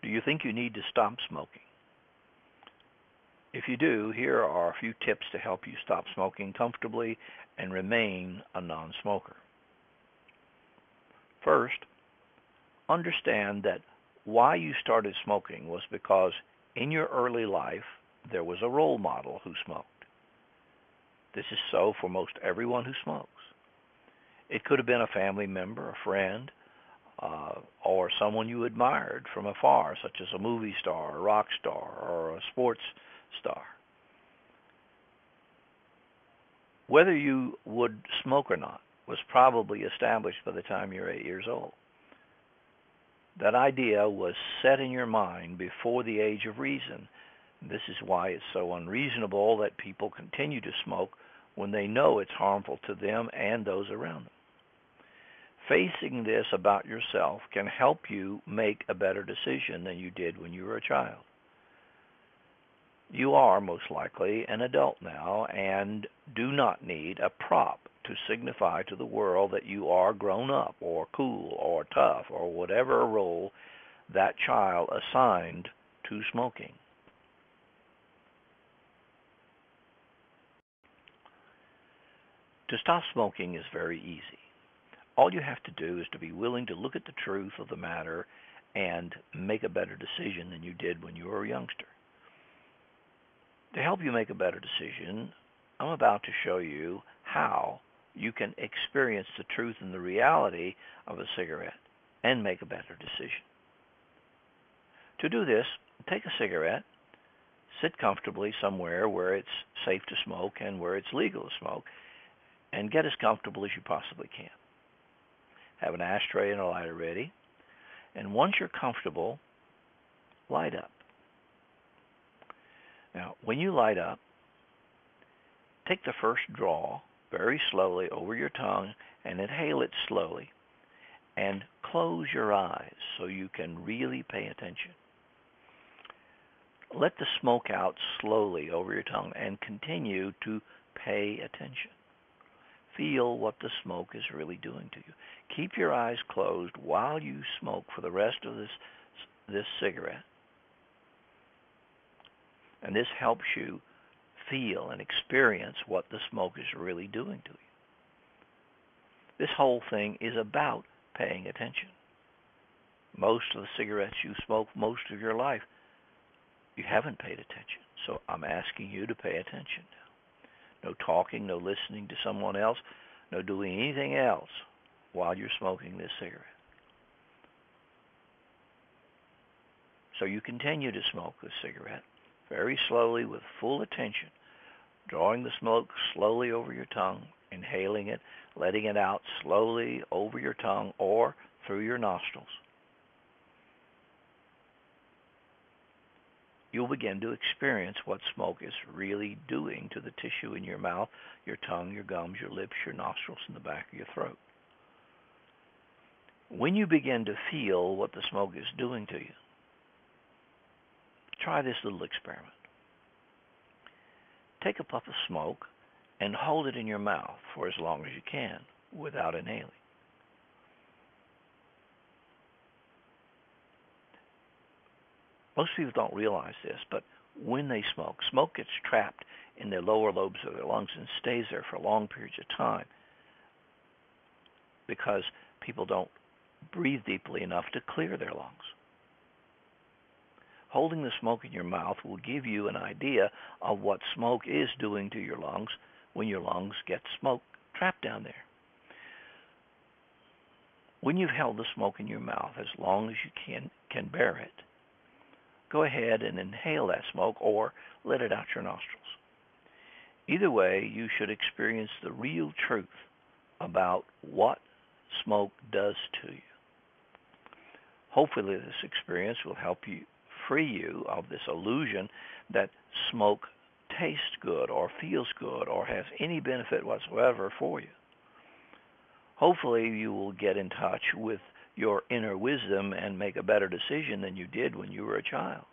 Do you think you need to stop smoking? If you do, here are a few tips to help you stop smoking comfortably and remain a non-smoker. First, understand that why you started smoking was because in your early life there was a role model who smoked. This is so for most everyone who smokes. It could have been a family member, a friend, or someone you admired from afar, such as a movie star, a rock star, or a sports star. Whether you would smoke or not was probably established by the time you're 8 years old. That idea was set in your mind before the age of reason. This is why it's so unreasonable that people continue to smoke when they know it's harmful to them and those around them. Facing this about yourself can help you make a better decision than you did when you were a child. You are most likely an adult now and do not need a prop to signify to the world that you are grown up or cool or tough or whatever role that child assigned to smoking. To stop smoking is very easy. All you have to do is to be willing to look at the truth of the matter and make a better decision than you did when you were a youngster. To help you make a better decision, I'm about to show you how you can experience the truth and the reality of a cigarette and make a better decision. To do this, take a cigarette, sit comfortably somewhere where it's safe to smoke and where it's legal to smoke, and get as comfortable as you possibly can. Have an ashtray and a lighter ready, and once you're comfortable, light up. Now, when you light up, take the first draw very slowly over your tongue and inhale it slowly, and close your eyes so you can really pay attention. Let the smoke out slowly over your tongue and continue to pay attention. Feel what the smoke is really doing to you. Keep your eyes closed while you smoke for the rest of this cigarette. And this helps you feel and experience what the smoke is really doing to you. This whole thing is about paying attention. Most of the cigarettes you smoke most of your life, you haven't paid attention. So I'm asking you to pay attention now. No talking, no listening to someone else, no doing anything else while you're smoking this cigarette. So you continue to smoke this cigarette very slowly with full attention, drawing the smoke slowly over your tongue, inhaling it, letting it out slowly over your tongue or through your nostrils. You'll begin to experience what smoke is really doing to the tissue in your mouth, your tongue, your gums, your lips, your nostrils, and the back of your throat. When you begin to feel what the smoke is doing to you, try this little experiment. Take a puff of smoke and hold it in your mouth for as long as you can without inhaling. Most people don't realize this, but when they smoke, smoke gets trapped in the lower lobes of their lungs and stays there for long periods of time because people don't breathe deeply enough to clear their lungs. Holding the smoke in your mouth will give you an idea of what smoke is doing to your lungs when your lungs get smoke trapped down there. When you've held the smoke in your mouth as long as you can bear it, go ahead and inhale that smoke or let it out your nostrils. Either way, you should experience the real truth about what smoke does to you. Hopefully this experience will help you free you of this illusion that smoke tastes good or feels good or has any benefit whatsoever for you. Hopefully you will get in touch with your inner wisdom and make a better decision than you did when you were a child.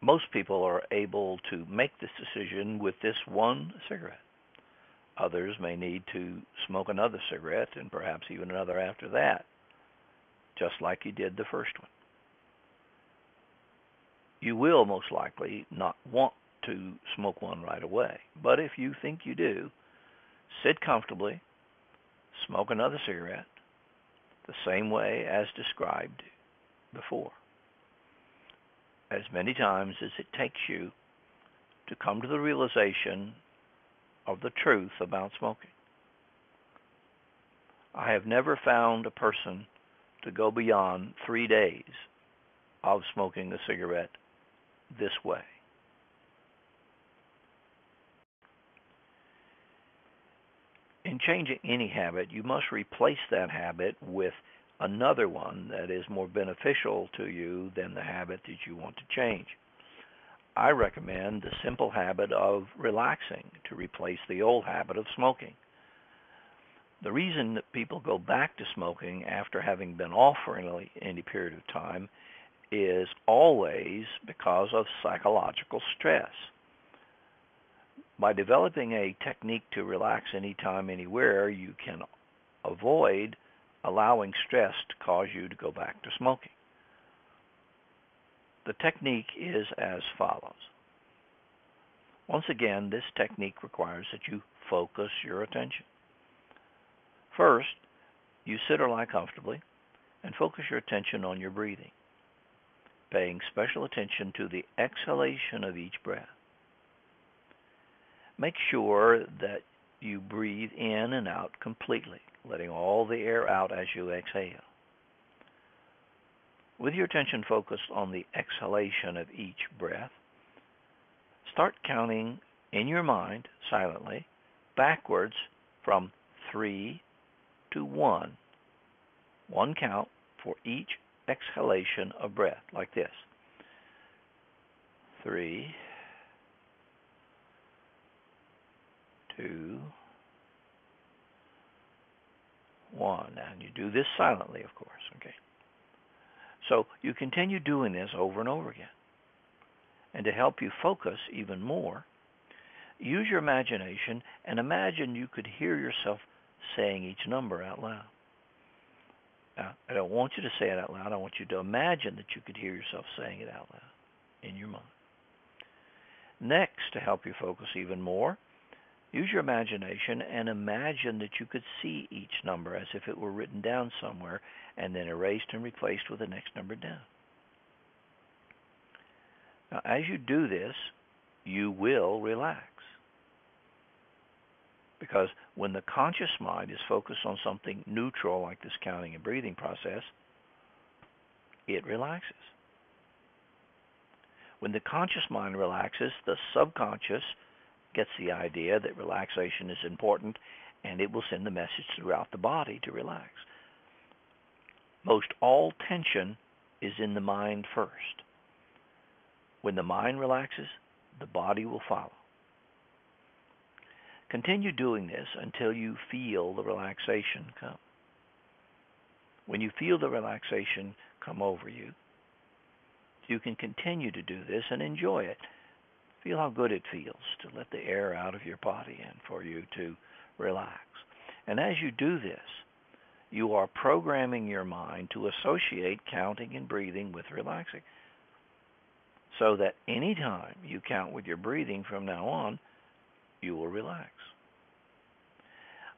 Most people are able to make this decision with this one cigarette. Others may need to smoke another cigarette and perhaps even another after that. just like you did the first one. You will most likely not want to smoke one right away, but if you think you do, sit comfortably, smoke another cigarette, the same way as described before, as many times as it takes you to come to the realization of the truth about smoking. I have never found a person to go beyond 3 days of smoking a cigarette this way. In changing any habit, you must replace that habit with another one that is more beneficial to you than the habit that you want to change. I recommend the simple habit of relaxing to replace the old habit of smoking. The reason that people go back to smoking after having been off for any period of time is always because of psychological stress. By developing a technique to relax anytime, anywhere, you can avoid allowing stress to cause you to go back to smoking. The technique is as follows. Once again, this technique requires that you focus your attention. First, you sit or lie comfortably and focus your attention on your breathing, paying special attention to the exhalation of each breath. Make sure that you breathe in and out completely, letting all the air out as you exhale. With your attention focused on the exhalation of each breath, start counting in your mind, silently, backwards from 3 to 1. One count for each exhalation of breath, like this. 3, 2, 1. And you do this silently, of course, okay? So you continue doing this over and over again. And to help you focus even more, use your imagination and imagine you could hear yourself saying each number out loud. Now, I don't want you to say it out loud. I want you to imagine that you could hear yourself saying it out loud in your mind. Next, to help you focus even more, use your imagination and imagine that you could see each number as if it were written down somewhere and then erased and replaced with the next number down. Now, as you do this, you will relax. Because when the conscious mind is focused on something neutral like this counting and breathing process, it relaxes. When the conscious mind relaxes, the subconscious gets the idea that relaxation is important, and it will send the message throughout the body to relax. Most all tension is in the mind first. When the mind relaxes, the body will follow. Continue doing this until you feel the relaxation come. When you feel the relaxation come over you, you can continue to do this and enjoy it. Feel how good it feels to let the air out of your body and for you to relax. And as you do this, you are programming your mind to associate counting and breathing with relaxing. So that any time you count with your breathing from now on, you will relax.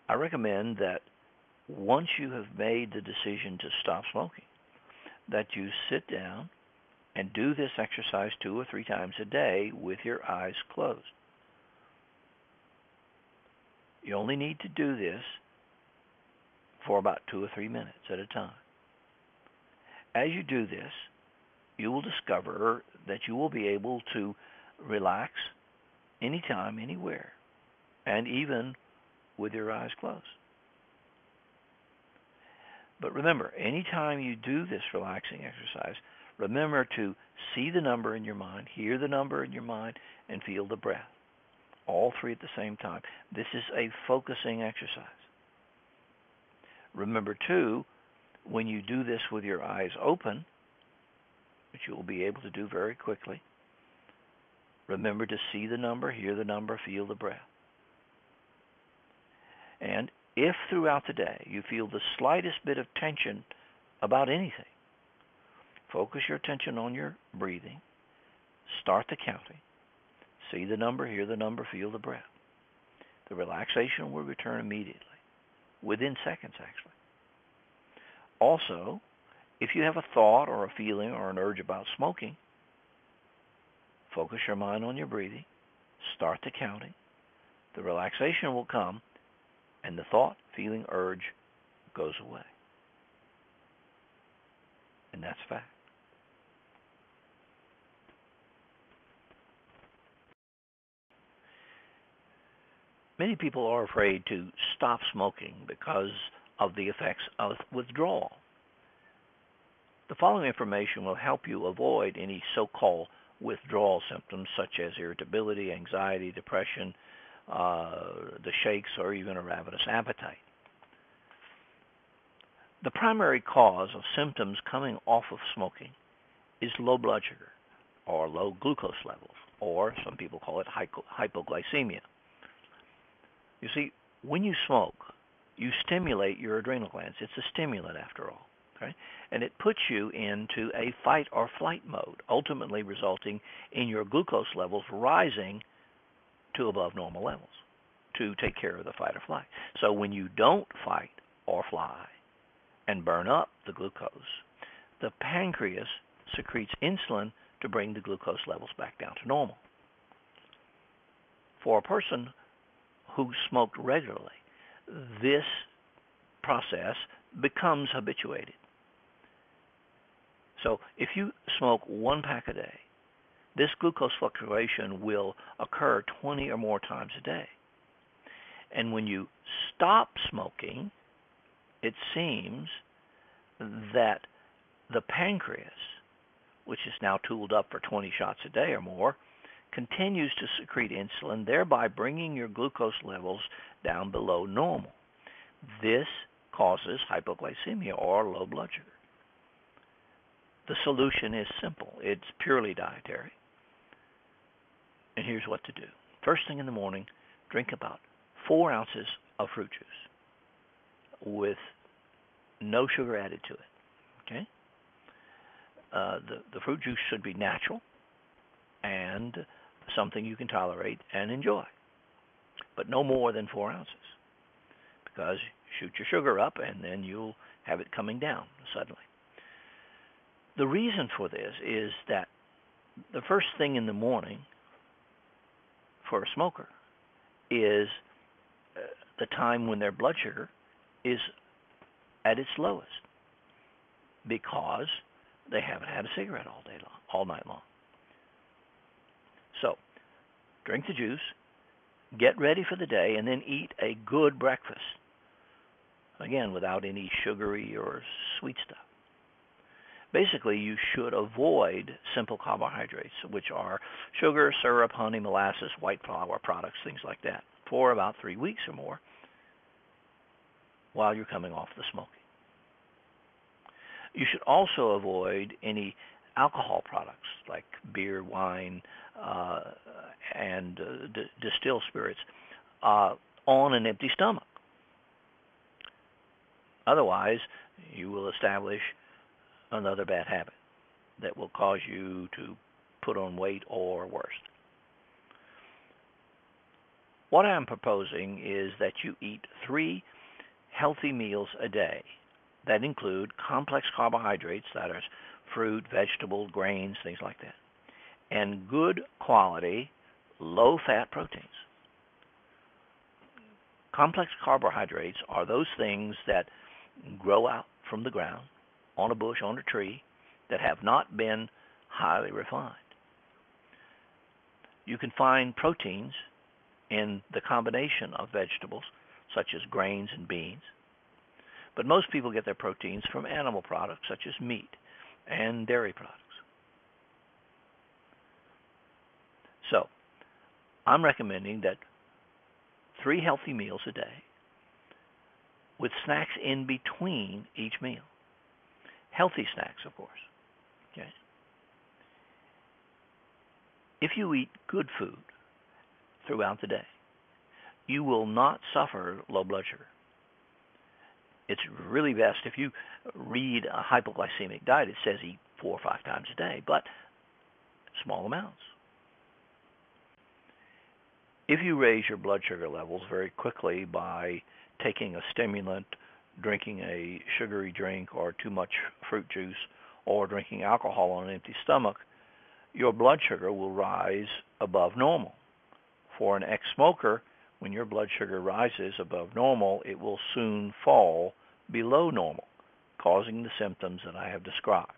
I recommend that once you have made the decision to stop smoking, that you sit down and do this exercise 2 or 3 times a day with your eyes closed. You only need to do this for about 2 or 3 minutes at a time. As you do this, you will discover that you will be able to relax anytime, anywhere, and even with your eyes closed. But remember, anytime you do this relaxing exercise, remember to see the number in your mind, hear the number in your mind, and feel the breath. All 3 at the same time. This is a focusing exercise. Remember, too, when you do this with your eyes open, which you will be able to do very quickly, remember to see the number, hear the number, feel the breath. And if throughout the day you feel the slightest bit of tension about anything. Focus your attention on your breathing. Start the counting. See the number, hear the number, feel the breath. The relaxation will return immediately, within seconds actually. Also, if you have a thought or a feeling or an urge about smoking, focus your mind on your breathing. Start the counting. The relaxation will come, and the thought, feeling, urge goes away. And that's fact. Many people are afraid to stop smoking because of the effects of withdrawal. The following information will help you avoid any so-called withdrawal symptoms such as irritability, anxiety, depression, the shakes, or even a ravenous appetite. The primary cause of symptoms coming off of smoking is low blood sugar or low glucose levels, or some people call it hypoglycemia. You see, when you smoke, you stimulate your adrenal glands. It's a stimulant after all. Okay? And it puts you into a fight or flight mode, ultimately resulting in your glucose levels rising to above normal levels to take care of the fight or flight. So when you don't fight or fly and burn up the glucose, the pancreas secretes insulin to bring the glucose levels back down to normal. For a person who smoked regularly, this process becomes habituated. So if you smoke 1 pack a day, this glucose fluctuation will occur 20 or more times a day. And when you stop smoking, it seems that the pancreas, which is now tooled up for 20 shots a day or more, continues to secrete insulin, thereby bringing your glucose levels down below normal. This causes hypoglycemia or low blood sugar. The solution is simple. It's purely dietary. And here's what to do. First thing in the morning, drink about 4 ounces of fruit juice with no sugar added to it. Okay? The fruit juice should be natural and something you can tolerate and enjoy, but no more than 4 ounces, because shoot your sugar up and then you'll have it coming down suddenly. The reason for this is that the first thing in the morning for a smoker is the time when their blood sugar is at its lowest, because they haven't had a cigarette all night long. So, drink the juice, get ready for the day, and then eat a good breakfast. Again, without any sugary or sweet stuff. Basically, you should avoid simple carbohydrates, which are sugar, syrup, honey, molasses, white flour products, things like that, for about 3 weeks or more while you're coming off the smoking. You should also avoid any alcohol products like beer, wine, and distilled spirits on an empty stomach. Otherwise, you will establish another bad habit that will cause you to put on weight or worse. What I'm proposing is that you eat 3 healthy meals a day that include complex carbohydrates, that is fruit, vegetables, grains, things like that, and good quality, low-fat proteins. Complex carbohydrates are those things that grow out from the ground, on a bush, on a tree, that have not been highly refined. You can find proteins in the combination of vegetables, such as grains and beans, but most people get their proteins from animal products, such as meat and dairy products. So, I'm recommending that 3 healthy meals a day with snacks in between each meal. Healthy snacks, of course. Okay. If you eat good food throughout the day, you will not suffer low blood sugar. It's really best if you read a hypoglycemic diet. It says eat 4 or 5 times a day, but small amounts. If you raise your blood sugar levels very quickly by taking a stimulant, drinking a sugary drink or too much fruit juice, or drinking alcohol on an empty stomach, your blood sugar will rise above normal. For an ex-smoker, when your blood sugar rises above normal, it will soon fall below normal, causing the symptoms that I have described.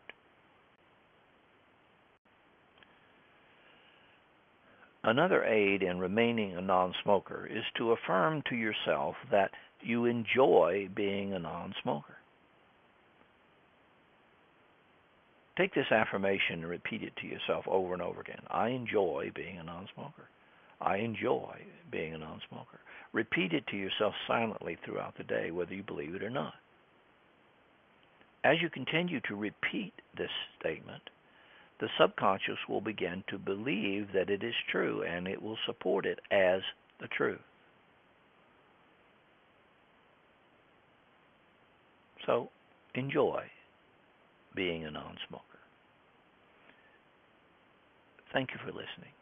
Another aid in remaining a non-smoker is to affirm to yourself that you enjoy being a non-smoker. Take this affirmation and repeat it to yourself over and over again. I enjoy being a non-smoker. I enjoy being a non-smoker. Repeat it to yourself silently throughout the day, whether you believe it or not. As you continue to repeat this statement, the subconscious will begin to believe that it is true, and it will support it as the truth. So, enjoy being a non-smoker. Thank you for listening.